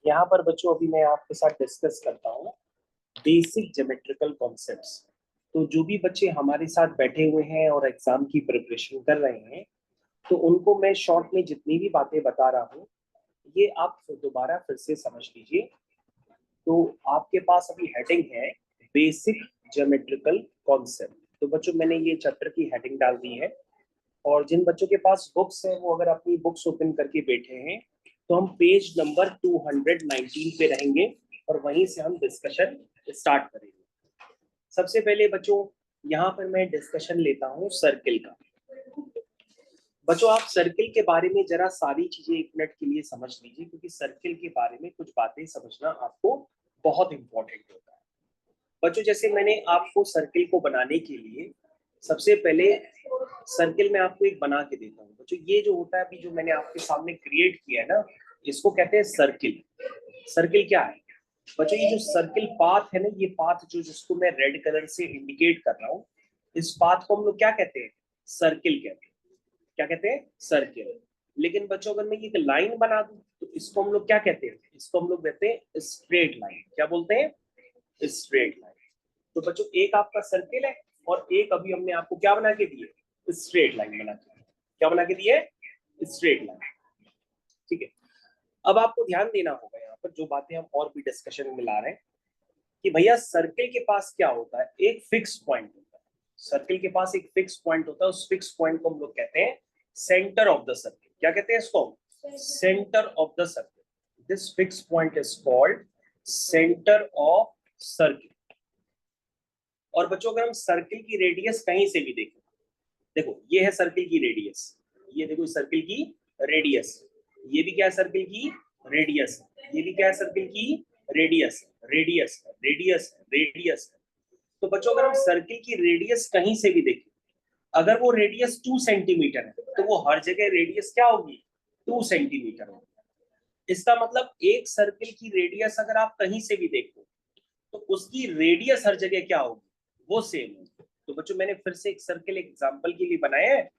यहाँ पर बच्चों अभी मैं आपके साथ डिस्कस करता हूँ बेसिक ज्योमेट्रिकल कॉन्सेप्ट्स। तो जो भी बच्चे हमारे साथ बैठे हुए हैं और एग्जाम की प्रिपरेशन कर रहे हैं, तो उनको मैं शॉर्ट में जितनी भी बातें बता रहा हूँ, ये आप दोबारा फिर से समझ लीजिए। तो आपके पास अभी हेडिंग है बेसिक ज्योमेट्रिकल कॉन्सेप्ट। तो बच्चों मैंने ये चैप्टर की हेडिंग डाल दी है, और जिन बच्चों के पास बुक्स हैं वो अगर अपनी बुक्स ओपन करके बैठे हैं तो हम पेज नंबर 219 पे रहेंगे और वहीं से हम डिस्कशन स्टार्ट करेंगे। सबसे पहले बच्चों यहाँ पर मैं डिस्कशन लेता हूँ सर्किल का। बच्चों आप सर्किल के बारे में जरा सारी चीजें एक मिनट के लिए समझ लीजिए, क्योंकि सर्किल के बारे में कुछ बातें समझना आपको बहुत इंपॉर्टेंट होता है। बच्चों जैसे मैंने आपको सर्किल को बनाने के लिए सबसे पहले सर्किल में आपको एक बना के देता हूँ। बच्चों ये जो होता है अभी जो मैंने आपके सामने क्रिएट किया है ना, इसको कहते हैं सर्किल। सर्किल क्या है बच्चों? ये जो सर्किल पाथ है ना, ये पाथ जो जिसको मैं रेड कलर से इंडिकेट कर रहा हूँ, इस पाथ को हम लोग क्या कहते हैं? सर्किल कहते हैं। क्या कहते हैं? सर्किल। लेकिन बच्चों अगर मैं एक लाइन बना दूं तो इसको हम लोग क्या कहते हैं? इसको हम लोग कहते हैं स्ट्रेट लाइन। क्या बोलते हैं? Straight line. तो बच्चों एक आपका सर्किल है और एक अभी हमने आपको क्या बना के दिए? स्ट्रेट लाइन बना के। क्या बना के दिए? Straight line. ठीक है। अब आपको ध्यान देना होगा यहाँ पर जो बातें हम और भी डिस्कशन में ला रहे हैं कि भैया सर्किल के पास क्या होता है? एक फिक्स पॉइंट होता है। सर्किल के पास एक फिक्स पॉइंट होता है। उस फिक्स पॉइंट को हम लोग कहते हैं सेंटर ऑफ द सर्किल। क्या कहते हैं इसको? Centre of the circle. This fix point is called centre of circle. और बच्चों अगर हम सर्किल की रेडियस कहीं से भी देखें, देखो ये है सर्किल की रेडियस, ये देखो सर्किल की रेडियस, ये भी क्या है? सर्किल की रेडियस। ये भी क्या है? सर्किल की रेडियस। Radius radius radius. तो बच्चों अगर हम सर्किल की रेडियस कहीं से भी देखें, अगर वो रेडियस 2 सेंटीमीटर है तो वो हर जगह रेडियस क्या होगी? 2 सेंटीमीटर होगी। इसका मतलब एक सर्किल की रेडियस अगर आप कहीं से भी देखो तो उसकी रेडियस हर जगह क्या होगी? वो सेम होगी। तो बच्चों मैंने फिर से एक सर्किल एग्जांपल के लिए बनाया है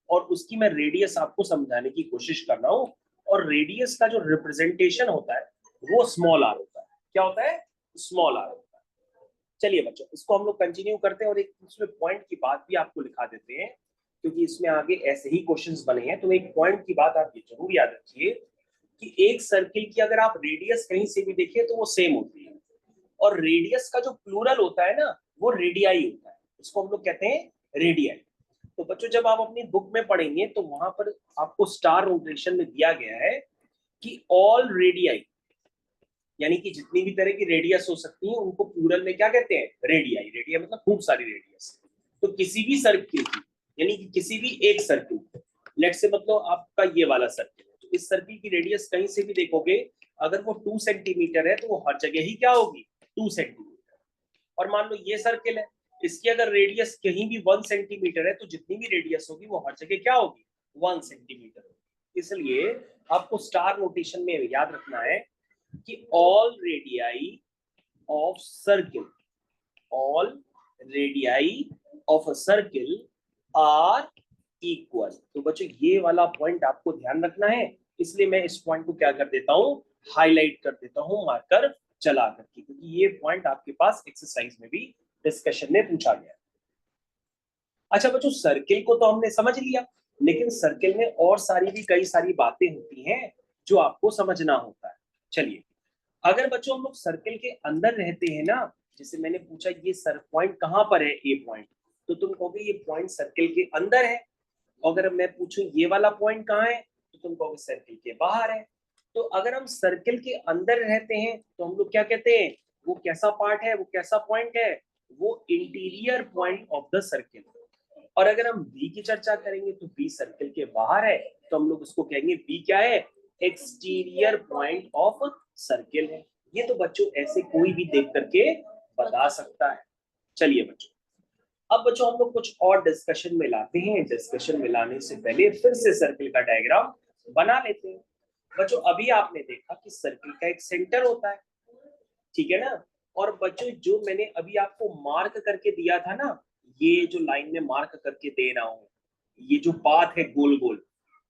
और उसकी मैं रेडियस आपको समझाने की कोशिश कर रहा हूँ। और रेडियस का जो रिप्रेजेंटेशन होता है वो स्मॉल आर होता है। क्या होता है? स्मॉल आर होता है। चलिए बच्चों इसको हम लोग कंटिन्यू करते हैं और एक इसमें पॉइंट की बात भी आपको लिखा देते हैं, क्योंकि इसमें आगे ऐसे ही क्वेश्चंस बने हैं। तो एक पॉइंट की बात आप ये जरूर याद रखिए कि एक सर्किल की अगर आप रेडियस कहीं से भी देखिए तो वो सेम होती है, और रेडियस का जो प्लूरल होता है ना वो रेडियाई होता है। इसको हम लोग कहते हैं रेडियाई। तो बच्चों जब आप अपनी बुक में पढ़ेंगे तो वहां पर आपको स्टार नोटेशन में दिया गया है कि ऑल रेडियाई, यानी कि जितनी भी तरह की रेडियस हो सकती है उनको प्लूरल में क्या कहते हैं? रेडियाई। रेडिया मतलब खूब सारी रेडियस। तो किसी भी सर्किल की, यानी कि किसी भी एक सर्किल, लेट से मतलब आपका ये वाला सर्किल है, तो इस सर्किल की रेडियस कहीं से भी देखोगे अगर वो 2 सेंटीमीटर है तो वो हर जगह ही क्या होगी? 2 सेंटीमीटर। और मान लो ये सर्किल है, इसकी अगर रेडियस कहीं भी 1 सेंटीमीटर है तो जितनी भी रेडियस होगी वो हर जगह क्या होगी? 1 सेंटीमीटर होगी। इसलिए आपको स्टार नोटेशन में याद रखना है कि all radii of circle, all radii of a circle are equal. तो बच्चों ये वाला पॉइंट आपको ध्यान रखना है, इसलिए मैं इस पॉइंट को क्या कर देता हूं? हाईलाइट कर देता हूं मार्कर चला करके, क्योंकि ये पॉइंट आपके पास एक्सरसाइज में भी डिस्कशन में पूछा गया। अच्छा बच्चों सर्किल को तो हमने समझ लिया, लेकिन सर्किल में और सारी भी कई सारी बातें होती हैं जो आपको समझना होता है। चलिए अगर बच्चों हम लोग सर्किल के अंदर रहते हैं ना, जैसे मैंने पूछा ये सर पॉइंट कहां पर है? ये पॉइंट, तो तुम कहोगे ये पॉइंट सर्किल के अंदर है। अगर मैं पूछूं ये वाला पॉइंट कहाँ है, तो तुम कहोगे सर्किल के बाहर है। तो अगर हम सर्किल के अंदर रहते हैं तो हम लोग क्या कहते हैं? वो कैसा पार्ट है? वो कैसा पॉइंट है? वो interior point of the circle. और अगर हम बी की चर्चा करेंगे तो बी सर्किल के बाहर है, तो हम लोग उसको कहेंगे बी क्या है? एक्सटीरियर पॉइंट ऑफ सर्किल है। ये तो बच्चों ऐसे कोई भी देख करके बता सकता है। चलिए बच्चों अब बच्चों हम लोग कुछ और डिस्कशन में लाते हैं। डिस्कशन में लाने से पहले फिर से सर्किल का डायग्राम बना लेते हैं। बच्चों अभी आपने देखा कि सर्किल का एक सेंटर होता है, ठीक है ना? और बच्चों जो मैंने अभी आपको मार्क करके दिया था ना, ये जो लाइन में मार्क करके दे रहा हूं, ये जो पाथ है गोल गोल,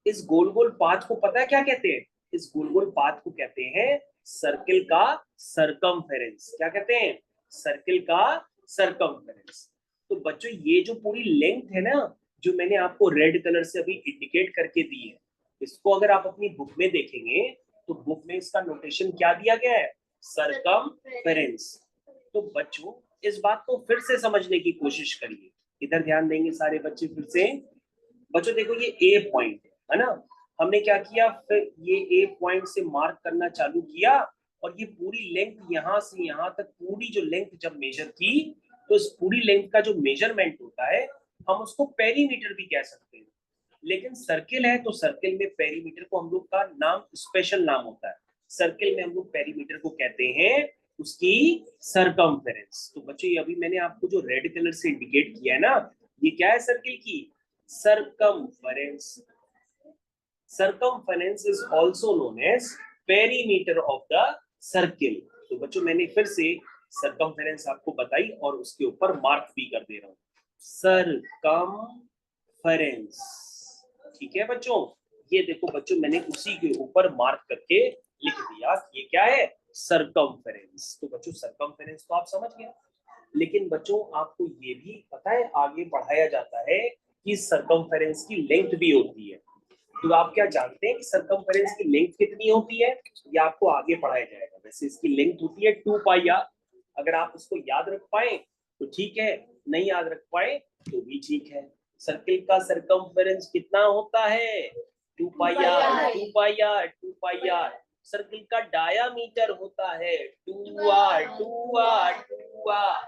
इस गोल गोल पाथ को पता है क्या कहते हैं? इस गोल गोल पाथ को कहते हैं सर्किल का सरकमफेरेंस। क्या कहते हैं? सर्किल का सरकमफेरेंस। तो बच्चों ये जो पूरी लेंथ है ना, जो मैंने आपको रेड कलर से अभी इंडिकेट करके दी है, इसको अगर आप अपनी बुक में देखेंगे तो बुक में इसका नोटेशन क्या दिया गया है? सरकमफेरेंस। तो बच्चों इस बात को फिर से समझने की कोशिश करिए, इधर ध्यान देंगे सारे बच्चे फिर से। बच्चों देखो ये ए पॉइंट है ना, हमने क्या किया, फिर ये ए पॉइंट से मार्क करना चालू किया, और ये पूरी लेंथ यहाँ से यहाँ तक पूरी जो लेंथ जब मेजर की, तो इस पूरी लेंथ का जो मेजरमेंट होता है हम उसको पेरीमीटर भी कह सकते हैं। लेकिन सर्किल है तो सर्किल में पेरीमीटर को हम लोग का नाम स्पेशल नाम होता है। सर्किल में हम लोग पेरीमीटर को कहते हैं उसकी सरकमफेरेंस। तो बच्चों ये अभी मैंने आपको जो रेड कलर से इंडिकेट किया है ना, ये क्या है सर्किल की? circumference. Circumference is also known as perimeter of the circle. तो बच्चों मैंने फिर से circumference आपको बताई और उसके ऊपर मार्क भी कर दे रहा हूँ, circumference। ठीक है बच्चों, ये देखो बच्चों मैंने उसी के ऊपर मार्क करके लिख दिया, ये क्या है? circumference। तो बच्चों circumference तो आप समझ गए, लेकिन बच्चों आपको ये भी पता है आगे बढ़ाया जाता है कि सरकमफेरेंस की लेंथ भी होती है। तो आप क्या जानते हैं कि सरकमफेरेंस की लेंथ कितनी होती है? ये आपको आगे पढ़ाया जाएगा। वैसे इसकी लेंथ होती है 2 पाई आर। अगर आप उसको याद रख पाए तो ठीक है, नहीं याद रख पाए तो भी ठीक है। सर्किल का सरकमफेरेंस कितना होता है? 2 pi R, 2 pi R, 2 pi R. Circle का डायामीटर होता है 2r, 2r, 2r।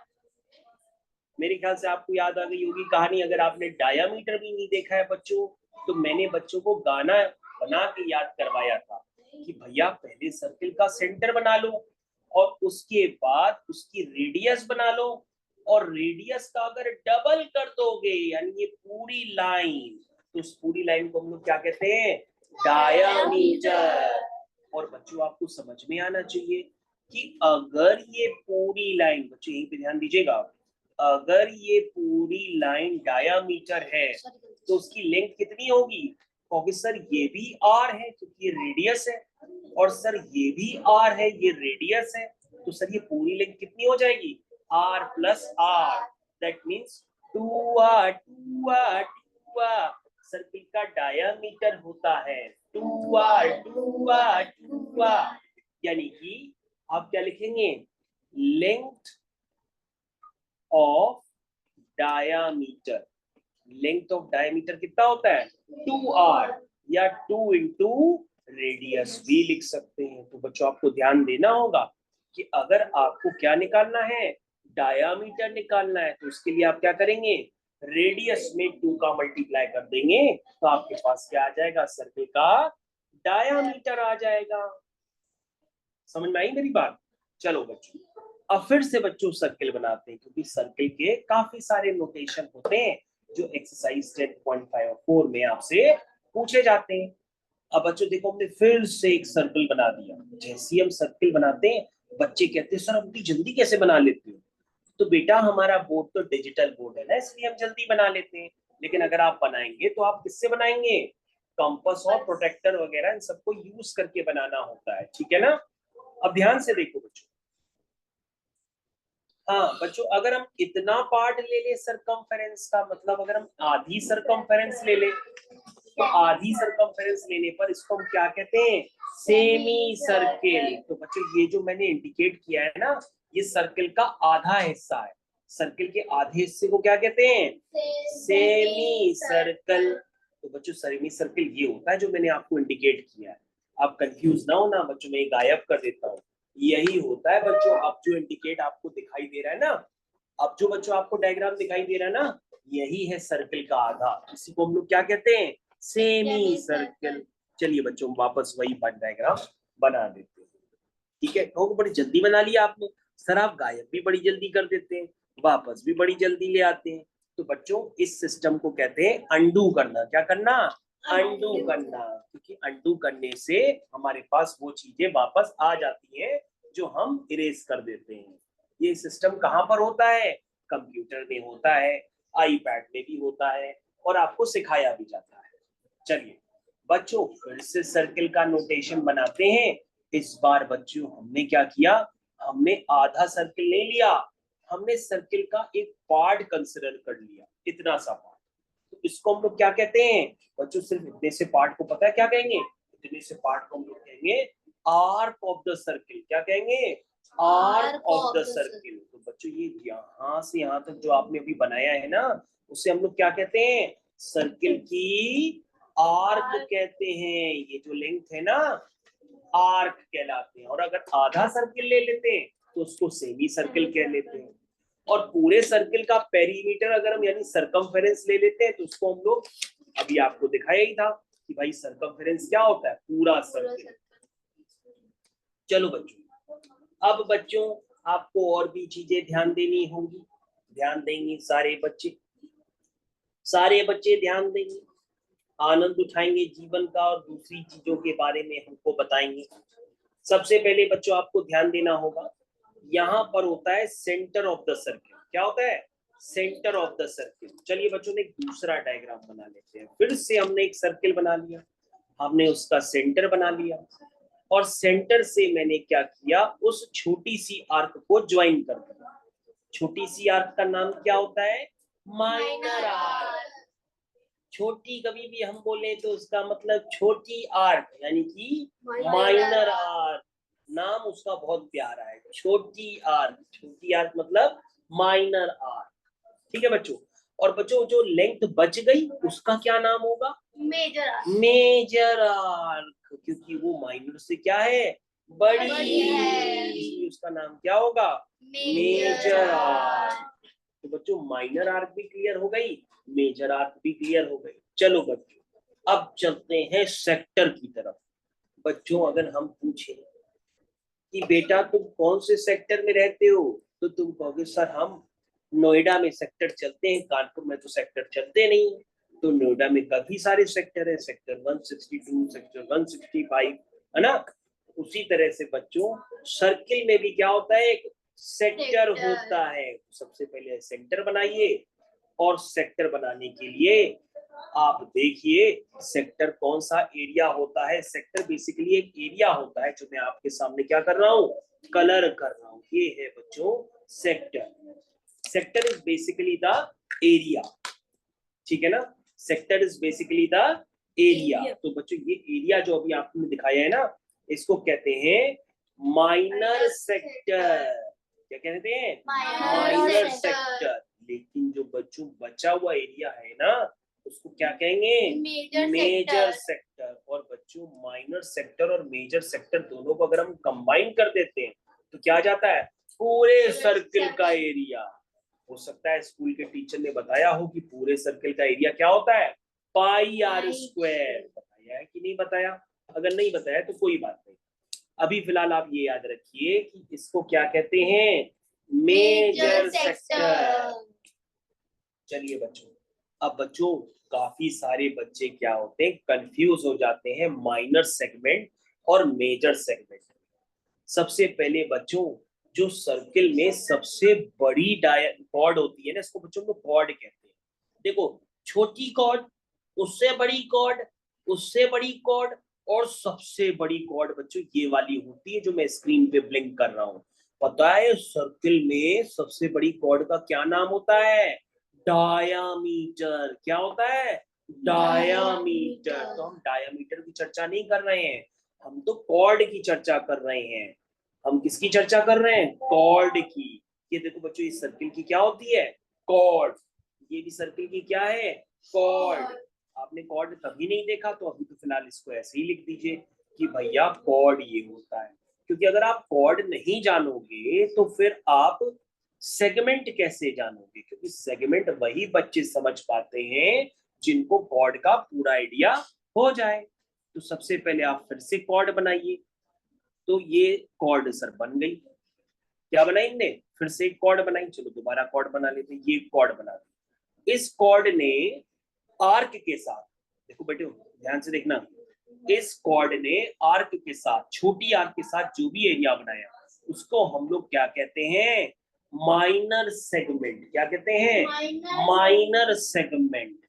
मेरे ख्याल से आपको याद आ गई होगी कहानी। अगर आपने डायामीटर भी नहीं देखा है बच्चों, तो मैंने बच्चों को गाना बना के याद करवाया था कि भैया पहले सर्किल का सेंटर बना लो और उसके बाद उसकी रेडियस बना लो, और रेडियस का अगर डबल कर दोगे यानी ये पूरी लाइन, तो उस पूरी लाइन को हम लोग क्या कहते हैं? डायामीटर। और बच्चों आपको समझ में आना चाहिए कि अगर ये पूरी लाइन, बच्चों यहीं पे ध्यान दीजिएगा, अगर ये पूरी लाइन डायामीटर है तो उसकी लेंथ कितनी होगी? क्योंकि सर ये भी आर है क्योंकि ये रेडियस है, और सर ये भी आर है, ये रेडियस है, तो सर ये पूरी लेंथ कितनी हो जाएगी? R plus r, that means 2r, 2r, 2r। Circle का डायामीटर होता है 2r, 2r, 2r। यानी कि आप क्या लिखेंगे? Length of diameter. Length of diameter कितना होता है? 2r, या 2 इंटू रेडियस भी लिख सकते हैं। तो बच्चों आपको ध्यान देना होगा कि अगर आपको क्या निकालना है? डायामीटर निकालना है, तो उसके लिए आप क्या करेंगे? रेडियस में 2 का मल्टीप्लाई कर देंगे, तो आपके पास क्या आ जाएगा? सर्किल का डायामीटर आ जाएगा। समझ में आई मेरी बात? चलो बच्चों अब फिर से बच्चों सर्किल बनाते हैं, क्योंकि सर्किल के काफी सारे नोटेशन होते हैं जो एक्सरसाइज 10.5 और 4 में आपसे पूछे जाते हैं। अब बच्चों देखो हमने फिर से एक सर्कल बना दिया। जैसे ही हम सर्किल बनाते हैं बच्चे कहते हैं सर आप इतनी जल्दी कैसे बना लेते हो? तो बेटा हमारा बोर्ड तो डिजिटल बोर्ड है ना, इसलिए हम जल्दी बना लेते हैं। लेकिन अगर आप बनाएंगे तो आप किससे बनाएंगे? कंपास और प्रोटेक्टर वगैरह इन सबको यूज करके बनाना होता है, ठीक है ना? अब ध्यान से देखो बच्चों, हाँ बच्चों अगर हम इतना पार्ट ले ले सरकमफेरेंस का, मतलब अगर हम आधी सरकमफेरेंस ले ले, तो आधी सरकमफेरेंस लेने पर इसको हम क्या कहते हैं? Semi circle. तो बच्चों ये जो मैंने इंडिकेट किया है ना, ये सर्किल का आधा हिस्सा है। सर्किल के आधे हिस्से को क्या कहते हैं? Semi circle. तो बच्चों सेमी सर्किल ये होता है जो मैंने आपको इंडिकेट किया है। आप कंफ्यूज ना हो ना बच्चों, मैं गायब कर देता हूँ। यही होता है बच्चों, अब जो इंडिकेट आपको दिखाई दे रहा है ना, अब जो बच्चों आपको डायग्राम दिखाई दे रहा है ना, यही है सर्किल का आधा। इसी को हम लोग क्या कहते हैं? Semi circle. चलिए बच्चों वापस वही डायग्राम बना देते हैं। ठीक है, तो बड़ी जल्दी बना लिया आपने। सर आप गायब भी बड़ी जल्दी कर देते हैं, वापस भी बड़ी जल्दी ले आते हैं। तो बच्चों इस सिस्टम को कहते हैं अंडू करना। क्या करना? अंडू करना। क्योंकि अंडू करने से हमारे पास वो चीजें वापस आ जाती हैं जो हम इरेज कर देते हैं। ये सिस्टम कहाँ पर होता है? कंप्यूटर में होता है, आईपैड में भी होता है, और आपको सिखाया भी जाता है। चलिए बच्चों फिर से सर्किल का नोटेशन बनाते हैं। इस बार बच्चों हमने क्या किया, हमने आधा सर्किल ले लिया, हमने सर्किल का एक पार्ट कंसिडर कर लिया, इतना सा पार्ट। तो इसको हम लोग क्या कहते हैं बच्चों, सिर्फ इतने से पार्ट को पता है क्या कहेंगे, इतने से पार्ट को हम लोग कहेंगे आर्क ऑफ द सर्किल। क्या कहेंगे, आर्क ऑफ द सर्किल। तो बच्चों ये यहाँ से यहाँ तक जो आपने अभी बनाया है ना, उसे हम लोग क्या कहते हैं, सर्किल की आर्क कहते हैं। ये जो लेंथ है ना, आर्क कहलाते हैं। और अगर आधा सर्किल ले लेते हैं तो उसको सेमी सर्किल कह लेते हैं। और पूरे सर्किल का पेरीमीटर अगर हम यानी सरकमफेरेंस ले लेते हैं तो उसको हम लोग, अभी आपको दिखाया ही था कि भाई सरकमफेरेंस क्या होता है, पूरा सर्किल। चलो बच्चों, अब बच्चों आपको और भी चीजें ध्यान देनी होंगी, ध्यान देंगे सारे बच्चे ध्यान देंगे, आनंद उठाएंगे जीवन का और दूसरी चीजों के बारे में हमको बताएंगे। सबसे पहले बच्चों आपको ध्यान देना होगा, यहाँ पर होता है सेंटर ऑफ द सर्किल। क्या होता है, सेंटर ऑफ द सर्किल। चलिए बच्चों ने एक दूसरा डायग्राम बना लेते हैं। फिर से हमने एक सर्किल बना लिया, हमने उसका सेंटर बना लिया, और सेंटर से मैंने क्या किया, उस छोटी सी आर्क को ज्वाइन कर दिया। छोटी सी आर्क का नाम क्या होता है, माइनर आर्क। छोटी कभी भी हम बोले तो उसका मतलब छोटी आर्क, यानी कि माइनर आर्क। नाम उसका बहुत प्यारा है, छोटी आर्क। छोटी आर्क मतलब माइनर आर्क। ठीक है बच्चों। और बच्चों जो लेंथ बच गई उसका क्या नाम होगा, मेजर आर्क। मेजर आर्क, क्योंकि वो माइनर से क्या है, बड़ी है, उसका नाम क्या होगा, मेजर आर्क। तो बच्चों माइनर आर्क भी क्लियर हो गई, मेजर आर्क भी क्लियर हो गई। चलो बच्चों अब चलते हैं सेक्टर की तरफ। बच्चों अगर हम पूछें कि बेटा तुम कौन से सेक्टर में रहते हो, तो तुम कहोगे सर हम नोएडा में सेक्टर चलते हैं, कानपुर में तो सेक्टर चलते नहीं। तो नोएडा में काफी सारे सेक्टर है, सेक्टर 162, सेक्टर 165, है ना। उसी तरह से बच्चों सर्किल में भी क्या होता है, एक सेक्टर होता है। सबसे पहले सेंटर बनाइए, और सेक्टर बनाने के लिए आप देखिए सेक्टर कौन सा एरिया होता है। सेक्टर बेसिकली एक एरिया होता है जो मैं आपके सामने क्या कर रहा हूँ, कलर कर रहा हूँ। ये है बच्चों sector. Sector is basically the area, ठीक है ना। Sector is basically the area. तो बच्चों ये एरिया जो अभी आपने दिखाया है ना, इसको कहते हैं माइनर सेक्टर। क्या कहते हैं, माइनर सेक्टर। लेकिन जो बच्चों बचा हुआ एरिया है ना, उसको क्या कहेंगे, मेजर सेक्टर। और बच्चों माइनर सेक्टर और मेजर सेक्टर दोनों को अगर हम कंबाइन कर देते हैं तो क्या आ जाता है, पूरे सर्किल का एरिया। हो सकता है स्कूल के टीचर ने बताया हो कि पूरे सर्किल का एरिया क्या होता है, पाई आर स्क्वायर। बताया है कि नहीं बताया, अगर नहीं बताया तो कोई बात नहीं। अभी फिलहाल आप ये याद रखिए कि इसको क्या कहते हैं, मेजर सेक्टर। चलिए बच्चों, अब बच्चों काफी सारे बच्चे क्या होते हैं, कंफ्यूज हो जाते हैं माइनर सेगमेंट और मेजर सेगमेंट। सबसे पहले बच्चों जो सर्किल में सबसे बड़ी कॉर्ड होती है ना, इसको बच्चों को कॉर्ड कहते हैं। देखो छोटी कॉर्ड, उससे बड़ी कॉर्ड, उससे बड़ी कॉर्ड, और सबसे बड़ी कॉर्ड बच्चों ये वाली होती है जो मैं स्क्रीन पे ब्लिंक कर रहा हूँ। पता है सर्किल में सबसे बड़ी कॉर्ड का क्या नाम होता है, डायामीटर। क्या होता है, डायामीटर। तो हम डायामीटर की चर्चा नहीं कर रहे हैं, हम तो कॉर्ड की चर्चा कर रहे हैं। हम किसकी चर्चा कर रहे हैं, कॉर्ड की। ये देखो बच्चों इस सर्किल की क्या होती है, कॉर्ड। ये भी सर्किल की क्या है, कॉर्ड। आपने कॉर्ड कभी नहीं देखा तो अभी तो फिलहाल इसको ऐसे ही लिख दीजिए कि भैया कॉर्ड ये होता है। क्योंकि अगर आप कॉर्ड नहीं जानोगे तो फिर आप सेगमेंट कैसे जानोगे, क्योंकि सेगमेंट वही बच्चे समझ पाते हैं जिनको कॉर्ड का पूरा आइडिया हो जाए। तो सबसे पहले आप फिर से कॉर्ड बनाइए। तो ये कॉर्ड सर बन गई, क्या बनाई हमने, फिर से एक कॉर्ड बनाई। चलो दोबारा कॉर्ड बना लेते हैं, ये कॉर्ड बना दी। इस कॉर्ड ने आर्क के साथ, देखो बेटे ध्यान से देखना, इस कॉर्ड ने आर्क के साथ, छोटी आर्क के साथ जो भी एरिया बनाया उसको हम लोग क्या कहते हैं, माइनर सेगमेंट। क्या कहते हैं, माइनर सेगमेंट।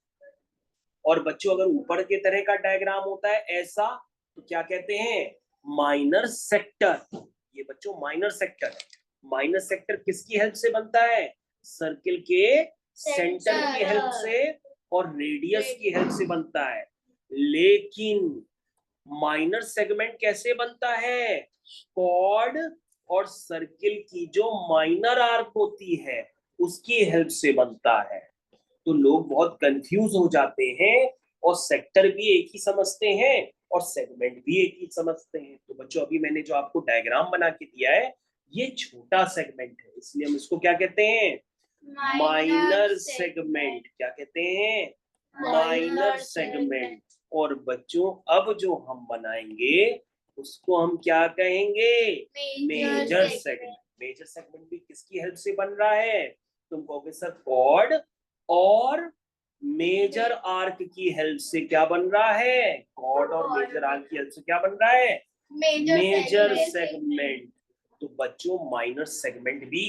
और बच्चों अगर ऊपर के तरह का डायग्राम होता है ऐसा तो क्या कहते हैं, माइनर सेक्टर, ये बच्चों माइनर सेक्टर है। माइनर सेक्टर किसकी हेल्प से बनता है? सर्किल के सेंटर की हेल्प से और रेडियस की हेल्प से बनता है। लेकिन माइनर सेगमेंट कैसे बनता है? कॉर्ड और सर्किल की जो माइनर आर्क होती है उसकी हेल्प से बनता है। तो लोग बहुत कंफ्यूज हो जाते हैं और सेक्टर भी एक ही समझते हैं और सेगमेंट भी एक ही समझते हैं। तो बच्चों अभी मैंने जो आपको डायग्राम बना के दिया है ये छोटा सेगमेंट है, इसलिए हम इसको क्या कहते हैं? Minor segment. क्या कहते हैं? Minor segment. और बच्चों अब जो हम बनाएंगे उसको हम क्या कहेंगे? Major segment. मेजर सेगमेंट भी किसकी हेल्प से बन रहा है? तुम कहोगे सर कॉर्ड और मेजर आर्क की हेल्प से क्या बन रहा है? कॉर्ड और मेजर आर्क की हेल्प से क्या बन रहा है? Major segment. तो बच्चों माइनर सेगमेंट भी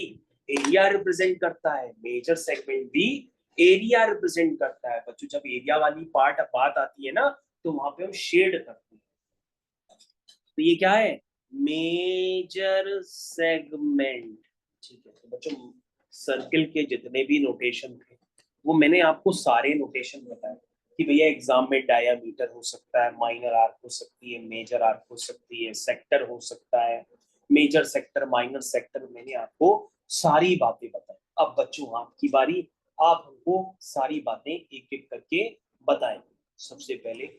एरिया रिप्रेजेंट करता है, मेजर सेगमेंट भी एरिया रिप्रेजेंट करता है। बच्चों जब एरिया वाली बात आती है ना तो वहां पे हम शेड करते हैं। तो ये क्या है? Major segment. ठीक है। तो बच्चों सर्किल के जितने भी नोटेशन थे वो मैंने आपको सारे नोटेशन बताए कि भैया एग्जाम में डायामीटर हो सकता है, माइनर आर्क हो सकती है, मेजर आर्क हो सकती है, सेक्टर हो सकता है, मेजर सेक्टर, माइनर सेक्टर। मैंने आपको सारी बातें बताई। अब बच्चों आपकी बारी, आप हमको सारी बातें एक एक करके बताएं। सबसे पहले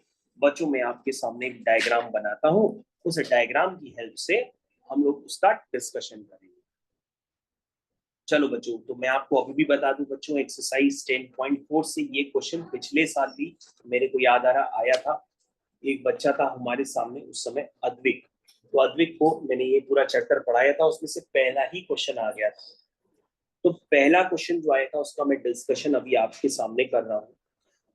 बच्चों मैं आपके सामने एक डायग्राम बनाता हूँ, उस डायग्राम की हेल्प से हम लोग उसका डिस्कशन करेंगे। चलो बच्चों, तो मैं आपको अभी भी बता दूं बच्चों, एक्सरसाइज 10.4 से ये क्वेश्चन पिछले साल भी मेरे को याद आ रहा आया था। एक बच्चा था हमारे सामने उस समय, अद्विक। तो अद्विक को मैंने ये पूरा चैप्टर पढ़ाया था, उसमें से पहला ही क्वेश्चन आ गया था। तो पहला क्वेश्चन जो आया था उसका मैं डिस्कशन अभी आपके सामने कर रहा हूँ।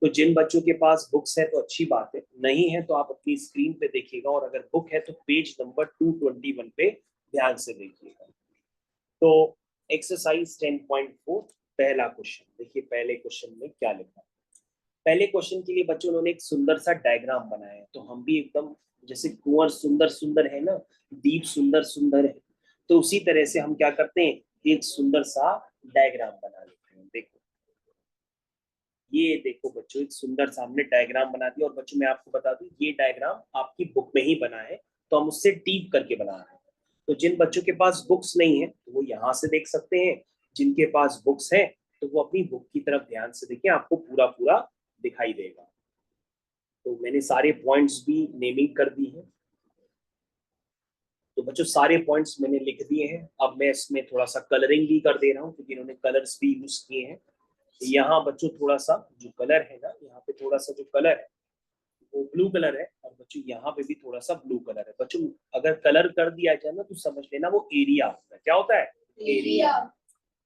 तो जिन बच्चों के पास बुक्स है तो अच्छी बात है, नहीं है तो आप अपनी स्क्रीन पे देखिएगा, और अगर बुक है तो पेज नंबर 221 पे ध्यान से देखिएगा। तो एक्सरसाइज 10.4 पहला क्वेश्चन देखिए, पहले क्वेश्चन में क्या लिखा है। पहले क्वेश्चन के लिए बच्चों उन्होंने एक सुंदर सा डायग्राम बनाया है। तो हम भी एकदम जैसे कुंवर सुंदर सुंदर है ना, दीप सुंदर सुंदर है, तो उसी तरह से हम क्या करते हैं, एक सुंदर सा डायग्राम बना लेते हैं। देखो ये देखो बच्चों, एक सुंदर सा हमने डायग्राम बना दिया। और बच्चों मैं आपको बता दूं ये डायग्राम आपकी बुक में ही बना है, तो हम उससे टीप करके बना रहे हैं। तो जिन बच्चों के पास बुक्स नहीं है तो वो यहाँ से देख सकते हैं, जिनके पास बुक्स है तो वो अपनी बुक की तरफ ध्यान से देखें, आपको पूरा पूरा दिखाई देगा। तो मैंने सारे पॉइंट्स भी नेमिंग कर दी है। तो बच्चों सारे पॉइंट्स मैंने लिख दिए हैं। अब मैं इसमें थोड़ा सा कलरिंग भी कर दे रहा हूँ क्योंकि इन्होंने कलर्स भी यूज किए हैं। यहाँ बच्चों थोड़ा सा जो कलर है ना, यहाँ पे थोड़ा सा जो कलर है वो ब्लू कलर है, और बच्चों यहाँ पे भी थोड़ा सा ब्लू कलर है। बच्चों अगर कलर कर दिया जाए ना तो समझ लेना वो एरिया होता है। क्या होता है? एरिया।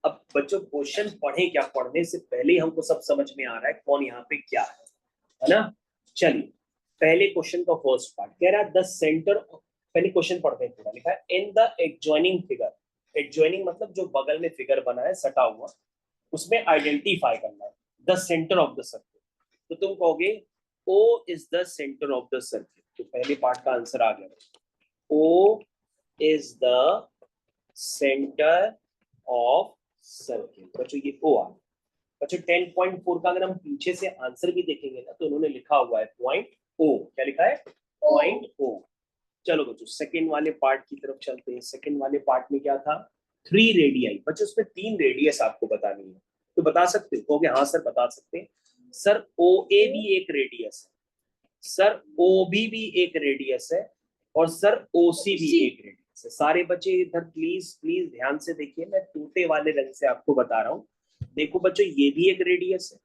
अब बच्चों क्वेश्चन पढ़े क्या, पढ़ने से पहले ही हमको सब समझ में आ रहा है कौन यहाँ पे क्या है ना। चलिए पहले क्वेश्चन का फर्स्ट पार्ट कह रहा है द सेंटर। पहले क्वेश्चन पढ़ते हैं, पूरा लिखा है in the adjoining figure. Adjoining मतलब जो बगल में फिगर बना है सटा हुआ, उसमें आइडेंटिफाई करना है the centre of the circle. तो तुम कहोगे O is the centre of the circle. तो पहले पार्ट का आंसर आ गया, O is the centre of circle. बच्चों ये O आ। बच्चों 10.4 का अगर हम पीछे से आंसर भी देखेंगे ना तो उन्होंने लिखा हुआ है पॉइंट O। क्या लिखा है? Point O। चलो बच्चों सेकंड वाले पार्ट की तरफ चलते हैं। सेकंड वाले पार्ट में क्या था? 3 रेडियाई। बच्चों उसमें 3 रेडियस आपको बतानी है, तो बता सकते हो? कहोगे हाँ सर बता सकते हैं। सर OA भी एक रेडियस है, सर OB भी एक रेडियस है, और सर OC भी एक रेडियस है। सारे बच्चे इधर प्लीज प्लीज ध्यान से देखिए, मैं टूटे वाले रंग से आपको बता रहा हूँ। देखो बच्चों ये भी एक रेडियस है,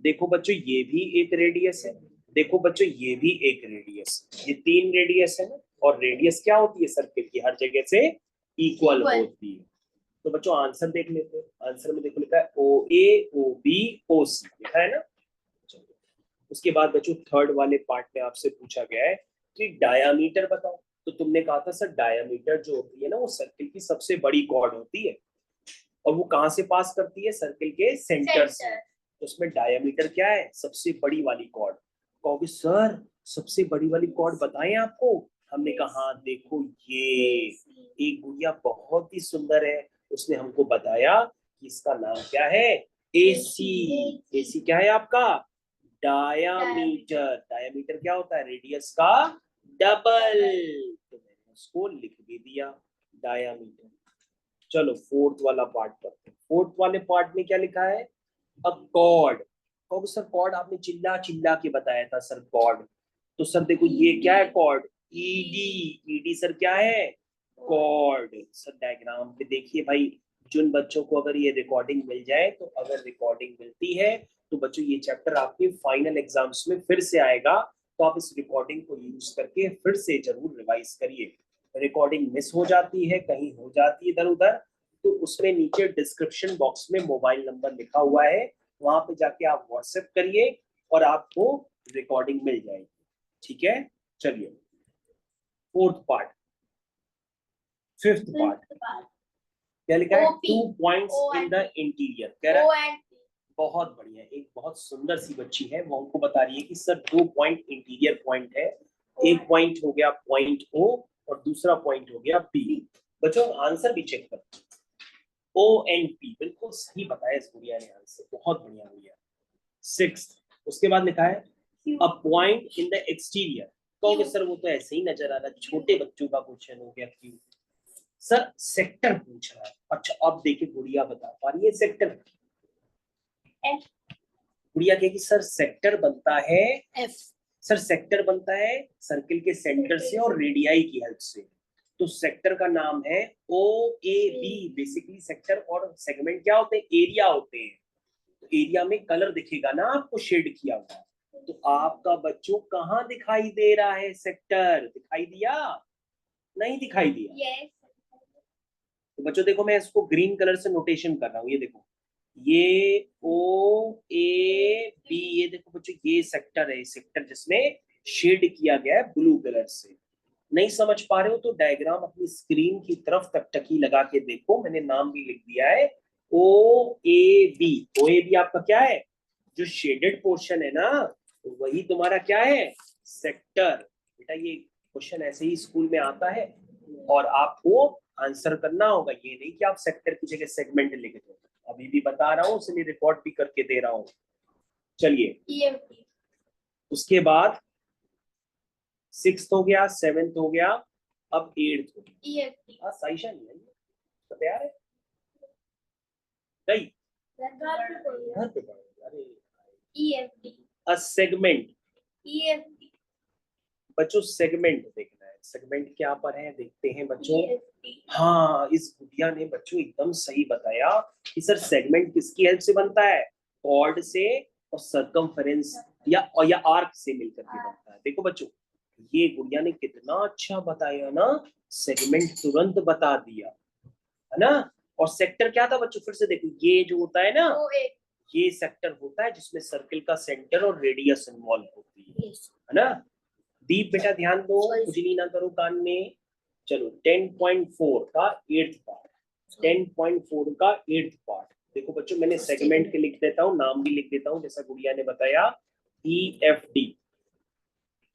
देखो बच्चों ये भी एक रेडियस है, देखो बच्चों ये भी एक रेडियस। ये 3 रेडियस है ना, और रेडियस क्या होती है सर्किल की? हर जगह से इक्वल होती है। तो बच्चों आंसर देख लेते हैं। आंसर में देखो लिखा है OA OB OC लिखा है ना। उसके बाद बच्चों थर्ड वाले पार्ट में आपसे पूछा गया है कि डायामीटर बताओ। तो तुमने कहा था सर डायामीटर जो होती है ना वो सर्किल की सबसे बड़ी कॉर्ड होती है, और वो कहाँ से पास करती है? सर्किल के सेंटर से। तो उसमें डायामीटर क्या है? सबसे बड़ी वाली कॉर्ड। कहोगे सर सबसे बड़ी वाली कॉर्ड बताएं आपको? हमने कहा हाँ देखो ये एक गुड़िया बहुत ही सुंदर है, उसने हमको बताया कि इसका नाम क्या है, एसी। एसी क्या है आपका, डायामीटर। डायामीटर क्या होता है, रेडियस का डबल। तो मैंने उसको लिख भी दिया डायामीटर। चलो फोर्थ वाला पार्ट करते हैं। फोर्थ वाले पार्ट में क्या लिखा है, अ कॉर्ड। कहो सर कॉर्ड आपने चिल्ला चिल्ला के बताया था सर कॉर्ड। तो सर देखो ये क्या है कॉर्ड, ईडी। ईडी सर क्या है, कॉर्ड। सर डायग्राम पे देखिए भाई, जिन बच्चों को अगर ये रिकॉर्डिंग मिल जाए, तो अगर रिकॉर्डिंग मिलती है तो बच्चों ये चैप्टर आपके फाइनल एग्जाम्स में फिर से आएगा, तो आप इस रिकॉर्डिंग को यूज करके फिर से जरूर रिवाइज करिए। रिकॉर्डिंग मिस हो जाती है, कहीं हो जाती है इधर उधर, तो उसमें नीचे डिस्क्रिप्शन बॉक्स में मोबाइल नंबर लिखा हुआ है, वहां पे जाके आप व्हाट्सएप करिए और आपको रिकॉर्डिंग मिल जाएगी। ठीक है, चलिए फोर्थ पार्ट। फिफ्थ पार्ट क्या लिखा है, 2 पॉइंट्स इन द इंटीरियर कह रहा है। बहुत बढ़िया, एक बहुत सुंदर सी बच्ची है, वो हमको बता रही है कि सर 2 पॉइंट इंटीरियर पॉइंट है। एक पॉइंट हो गया पॉइंट ओ और दूसरा पॉइंट हो गया बी। बच्चों आंसर भी चेक करो, ओ एंड पी। बिल्कुल सही बताया इस गुड़िया ने आंसर, बहुत बढ़िया गुड़िया। सिक्स्थ, उसके बाद लिखा है a point in the exterior. कहोगे सर वो तो ऐसे ही नजर आ रहा है, छोटे बच्चों का क्वेश्चन हो गया क्यों। सर सेक्टर पूछ रहा है। अच्छा अब देखिए गुड़िया बता पा रही है सेक्टर। गुड़िया कहेगी सर सेक्टर बनता है एफ। सर सेक्टर बनता है सर्किल के सेंटर से और रेडियाई की हेल्प से। तो सेक्टर का नाम है ओ ए बी। बेसिकली सेक्टर और सेगमेंट क्या होते हैं, एरिया होते हैं। तो एरिया में कलर दिखेगा ना आपको शेड किया हुआ, तो आपका बच्चों कहाँ दिखाई दे रहा है, सेक्टर दिखाई दिया, नहीं दिखाई दिया। yes. तो बच्चों देखो मैं इसको ग्रीन कलर से नोटेशन कर रहा हूँ, ये देखो ये ओ ए बी, ये देखो बच्चों ये सेक्टर है, सेक्टर जिसमें शेड किया गया है ब्लू कलर से। नहीं समझ पा रहे हो तो डायग्राम अपनी स्क्रीन की तरफ टकटकी लगा के देखो, मैंने नाम भी लिख दिया है ओ A B. O A B आपका क्या है, जो शेडेड पोर्शन है ना, तो वही तुम्हारा क्या है, सेक्टर। बेटा ये क्वेश्चन ऐसे ही स्कूल में आता है और आपको आंसर करना होगा, ये नहीं कि आप सेक्टर की जगह सेगमेंट लिख दो। अभी भी बता रहा हूँ, इसलिए रिकॉर्ड भी करके दे रहा हूँ। चलिए उसके बाद सिक्स्थ हो गया, सेवेंथ हो गया, अब एट्थ हो गया। हाँ साइशा नहीं है तो तैयार है, नहीं घर पे पढ़ो। अरे अ सेगमेंट, बच्चों सेगमेंट देखना है, सेगमेंट क्या पर है देखते हैं बच्चों। हाँ इस गुड़िया ने बच्चों एकदम सही बताया कि सर सेगमेंट किसकी हेल्प से बनता है, कॉर्ड से और सरकमफेरेंस या आर्क से मिलकर के बनता है। देखो बच्चों ये गुड़िया ने कितना अच्छा बताया ना, सेगमेंट तुरंत बता दिया है ना। और सेक्टर क्या था बच्चों, फिर से देखो ये जो होता है ना, ये सेक्टर होता है जिसमें सर्किल का सेंटर और रेडियस इन्वॉल्व होती है ना। दीप बेटा ध्यान दो, खुजली ना करो कान में। चलो 10.4 का 8th पार्ट, 10.4 का 8th पार्ट देखो बच्चों, मैंने सेगमेंट के लिख देता हूँ, नाम भी लिख देता हूँ जैसा गुड़िया ने बताया, ई एफ डी।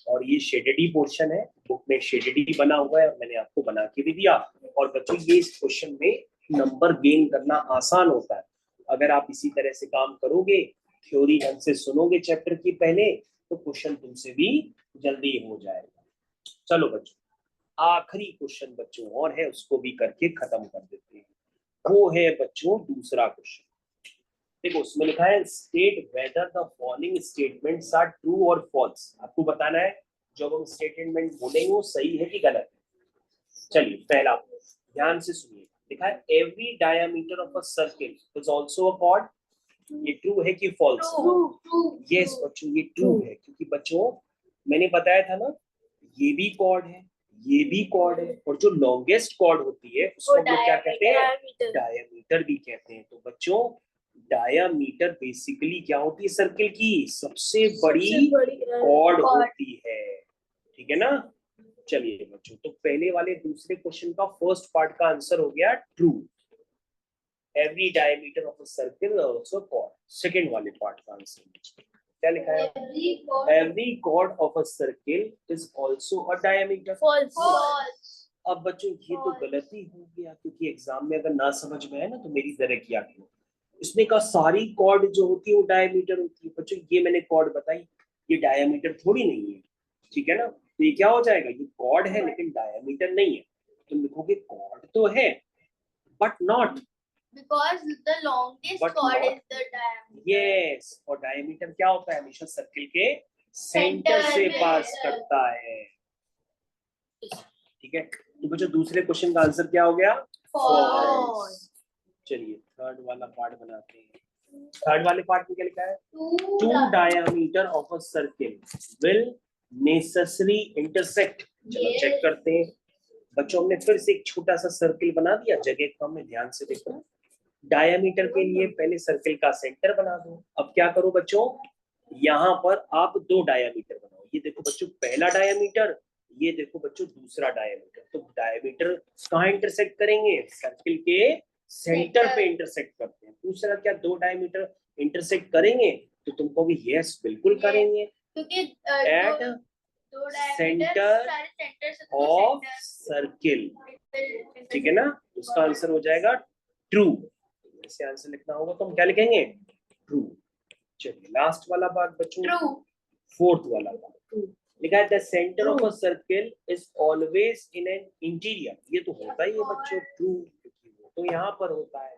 और ये शेडेडी पोर्शन है, बुक में शेडेडी बना हुआ है और मैंने आपको बना के भी दिया। और बच्चों ये इस क्वेश्चन में नंबर गेन करना आसान होता है, अगर आप इसी तरह से काम करोगे, थ्योरी ढंग से सुनोगे चैप्टर की पहले, तो क्वेश्चन तुमसे भी जल्दी हो जाएगा। चलो बच्चों आखिरी क्वेश्चन बच्चों और है, उसको भी करके खत्म कर देते हैं। वो है बच्चों दूसरा क्वेश्चन। देखो उसमें लिखा है state whether the following statements are true और फॉल्स। आपको बताना है जब हम स्टेटमेंट बोलेंगे वो सही है कि गलत है। चलिए पहला ध्यान से सुनिए, लिखा है every diameter of a circle is also a cord. ये ट्रू है कि फॉल्स? यस बच्चों ये ट्रू है, क्योंकि बच्चों मैंने बताया था ना ये भी कॉर्ड है, ये भी कॉर्ड है, और जो लॉन्गेस्ट कॉर्ड होती है उसको हम लोग क्या कहते हैं, डायमीटर भी कहते हैं। तो बच्चों डायमीटर बेसिकली क्या होती है, सर्किल की सबसे बड़ी कॉर्ड होती है, ठीक है ना। चलिए बच्चों तो पहले वाले दूसरे क्वेश्चन का फर्स्ट पार्ट का आंसर हो गया true, every diameter of a circle also chord. Second वाले पार्ट का आंसर क्या लिखा है? Every chord of a circle is also a diameter. अब बच्चों ये तो गलती हो गया, क्योंकि एग्जाम में अगर ना समझ में आए ना तो मेरी तरह किया करो। इसने कहा सारी कॉर्ड जो होती है वो डायमीटर होती है। बच्चों ये मैंने कॉर्ड बताई, ये डायमीटर थोड़ी नहीं है, ठीक है ना? तो ये क्या हो जाएगा, ये कॉर्ड है लेकिन डायमीटर नहीं है। तुम लिखोगे कॉर्ड तो है but not, because the longest But chord not- is the diameter. Yes. और डायमीटर क्या होता है, हमेशा सर्किल के सेंटर Center से में पास है। करता है, ठीक है? तो बच्चों दूसरे क्वेश्चन का आंसर क्या हो गया? False. चलिए थर्ड वाला पार्ट बनाते हैं। थर्ड वाले पार्ट में क्या लिखा है? Two diameter of a circle will necessary intersect. चलो चेक करते हैं। बच्चों हमने फिर से एक छोटा सा सर्किल बना दिया, जगह को हमने ध्यान से देखो। डायमीटर के लिए पहले सर्किल का सेंटर बना दो। अब क्या करो बच्चों, यहाँ पर आप दो डायमीटर बनाओ। ये देखो बच्चों पहला डायमीटर, ये देखो बच्चों दूसरा डायमीटर। तो डायमीटर कहाँ इंटरसेक्ट करेंगे? सर्किल के सेंटर पे इंटरसेक्ट करते हैं। दूसरा क्या दो डायमीटर इंटरसेक्ट करेंगे? तो तुम कहोगे यस बिल्कुल करेंगे, क्योंकि एट दो सेंटर ऑफ सर्किल, ठीक है ना? उसका आंसर हो जाएगा ट्रू। इसे आंसर लिखना होगा तो हम क्या लिखेंगे? ट्रू। चलिए लास्ट वाला पार्ट बच्चों, ट्रू। फोर्थ वाला पार्ट लिखा है the centre of a circle is always in an interior. ये तो होता ही है बच्चों ट्रू, तो यहाँ पर होता है।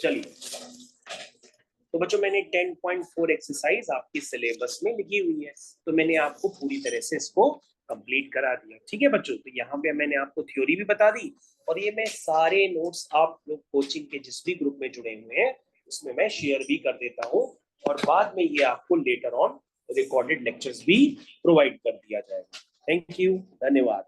चलिए तो बच्चों मैंने 10.4 एक्सरसाइज आपकी सिलेबस में लिखी हुई है, तो मैंने आपको पूरी तरह से इसको कंप्लीट करा दिया, ठीक है बच्चों? तो यहाँ पे मैंने आपको थ्योरी भी बता दी, और ये मैं सारे नोट्स आप लोग कोचिंग के जिस भी ग्रुप में जुड़े हुए हैं उसमें मैं शेयर भी कर देता हूँ, और बाद में ये आपको लेटर ऑन रिकॉर्डेड लेक्चर्स भी प्रोवाइड कर दिया जाएगा। थैंक यू, धन्यवाद।